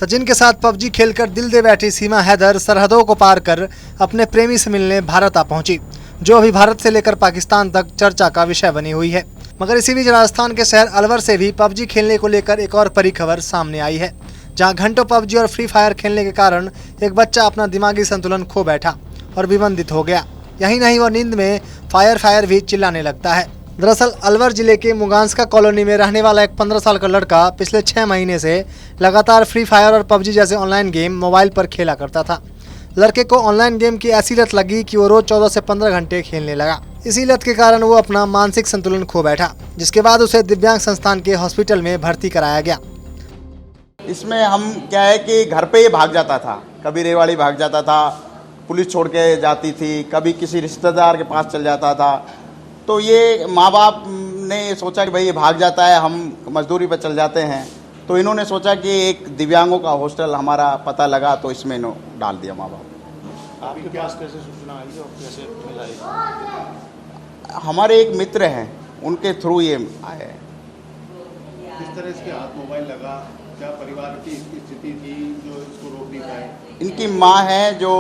सचिन के साथ पबजी खेलकर दिल दे बैठी सीमा हैदर सरहदों को पार कर अपने प्रेमी से मिलने भारत आ पहुंची, जो अभी भारत से लेकर पाकिस्तान तक चर्चा का विषय बनी हुई है। मगर इसी बीच राजस्थान के शहर अलवर से भी पबजी खेलने को लेकर एक और बड़ी खबर सामने आई है, जहां घंटों पबजी और फ्री फायर खेलने के कारण एक बच्चा अपना दिमागी संतुलन खो बैठा और विबंधित हो गया। यही नहीं, वह नींद में फायर भी चिल्लाने लगता है। दरअसल अलवर जिले के मुगांसका कॉलोनी में रहने वाला एक 15 साल का लड़का पिछले 6 महीने से लगातार फ्री फायर और पबजी जैसे ऑनलाइन गेम मोबाइल पर खेला करता था। लड़के को ऑनलाइन गेम की ऐसी लत लगी कि वो रोज 14 से 15 घंटे खेलने लगा। इसी लत के कारण वो अपना मानसिक संतुलन खो बैठा, जिसके बाद उसे दिव्यांग संस्थान के हॉस्पिटल में भर्ती कराया गया। इसमें हम क्या है कि घर पे ही भाग जाता था, कभी रेवाड़ी भाग जाता था, पुलिस छोड़ के जाती थी, कभी किसी रिश्तेदार के पास चल जाता था। तो ये माँ बाप ने सोचा कि भाई ये भाग जाता है, हम मजदूरी पर चल जाते हैं। तो इन्होंने सोचा कि एक दिव्यांगों का हॉस्टल हमारा पता लगा, तो इसमें इन्होंने डाल दिया माँ बाप। आपके पास कैसे सूचना आई और कैसे मिला? हमारे एक मित्र हैं, उनके थ्रू ये आए हैं। किस तरह इसके हाथ मोबाइल लगा? क्या परिवार की स्थिति थी जो इसको रोक नहीं पाए? इनकी माँ है जो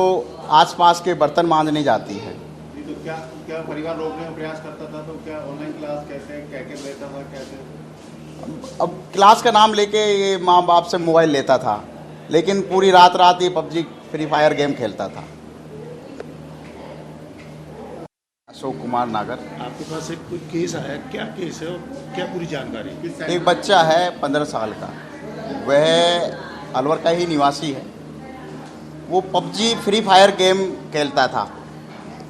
आसपास के बर्तन मांजने जाती है। तो क्या परिवार रोकने का प्रयास करता था? तो क्या ऑनलाइन क्लास कैसे लेता था, कैसे? अब क्लास का नाम लेके ये माँ बाप से मोबाइल लेता था, लेकिन पूरी रात ये पबजी फ्री फायर गेम खेलता था। अशोक कुमार नागर। आपके पास एक कोई केस आया, क्या केस है और क्या पूरी जानकारी? एक बच्चा है 15 साल का, वह अलवर का ही निवासी है। वो पबजी फ्री फायर गेम खेलता था।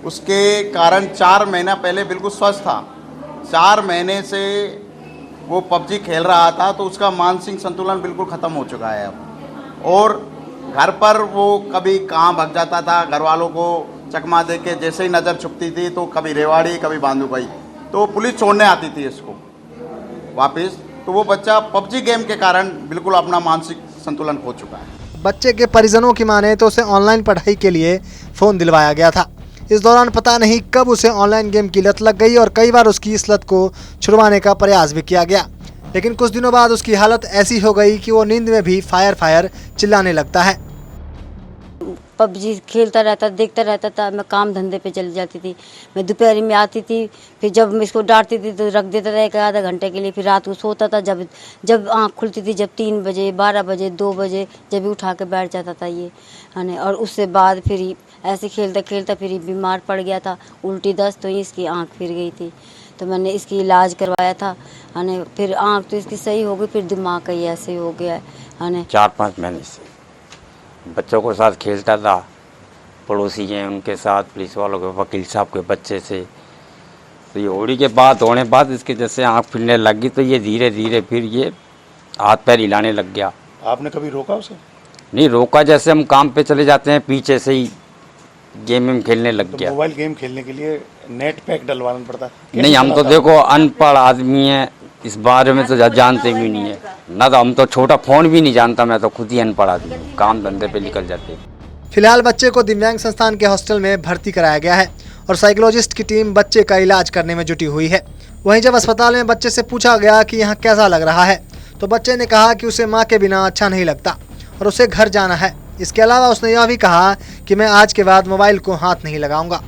उसके कारण 4 महीना पहले बिल्कुल स्वस्थ था। 4 महीने से वो पबजी खेल रहा था, तो उसका मानसिक संतुलन बिल्कुल ख़त्म हो चुका है अब। और घर पर वो कभी कहाँ भाग जाता था, घर वालों को चकमा दे के जैसे ही नज़र छुपती थी तो कभी रेवाड़ी कभी बांदूभाई, तो पुलिस छोड़ने आती थी इसको वापस। तो वो बच्चा पबजी गेम के कारण बिल्कुल अपना मानसिक संतुलन खो चुका है। बच्चे के परिजनों की माने तो उसे ऑनलाइन पढ़ाई के लिए फ़ोन दिलवाया गया था। इस दौरान पता नहीं कब उसे ऑनलाइन गेम की लत लग गई और कई बार उसकी इस लत को छुड़वाने का प्रयास भी किया गया, लेकिन कुछ दिनों बाद उसकी हालत ऐसी हो गई कि वो नींद में भी फायर चिल्लाने लगता है। पबजी खेलता रहता, देखता रहता था। मैं काम धंधे पे चली जाती थी। मैं दोपहर में आती थी, फिर जब मैं इसको डांटती थी तो रख देता था 1 आधा घंटे के लिए। फिर रात को सोता था, जब आँख खुलती थी, जब 3 बजे, 12 बजे, 2 बजे, जब भी उठा के बैठ जाता था ये, है ना। और उससे बाद फिर ऐसे खेलता खेलता फिर बीमार पड़ गया था, उल्टी दस्त, तो इसकी आँख फिर गई थी। तो मैंने इसकी इलाज करवाया था, है ना। फिर आँख तो इसकी सही हो गई, फिर दिमाग का ही ऐसे हो गया है ना। 4-5 महीने से बच्चों के साथ खेलता था, पड़ोसी हैं उनके साथ, पुलिस वालों के, वकील साहब के बच्चे से। तो ये होली के बाद होने बाद इसके जैसे आँख फिरने लग गई, तो ये धीरे धीरे फिर ये हाथ पैर हिलाने लग गया। आपने कभी रोका उसे? नहीं रोका, जैसे हम काम पे चले जाते हैं पीछे से ही गेम खेलने लग गया। मोबाइल गेम खेलने के लिए नेट पैक डलवाना पड़ता है? नहीं, हम तो देखो अनपढ़ आदमी हैं, इस बारे में तो जानते भी नहीं है ना। तो हम तो छोटा फ़ोन भी नहीं जानता, मैं तो खुद ही अनपढ़ आदमी, काम धंधे पे निकल जाते। फिलहाल बच्चे को दिव्यांग संस्थान के हॉस्टल में भर्ती कराया गया है और साइकोलॉजिस्ट की टीम बच्चे का इलाज करने में जुटी हुई है। वहीं जब अस्पताल में बच्चे से पूछा गया कि यहाँ कैसा लग रहा है, तो बच्चे ने कहा कि उसे माँ के बिना अच्छा नहीं लगता और उसे घर जाना है। इसके अलावा उसने यह भी कहा कि मैं आज के बाद मोबाइल को हाथ नहीं लगाऊंगा।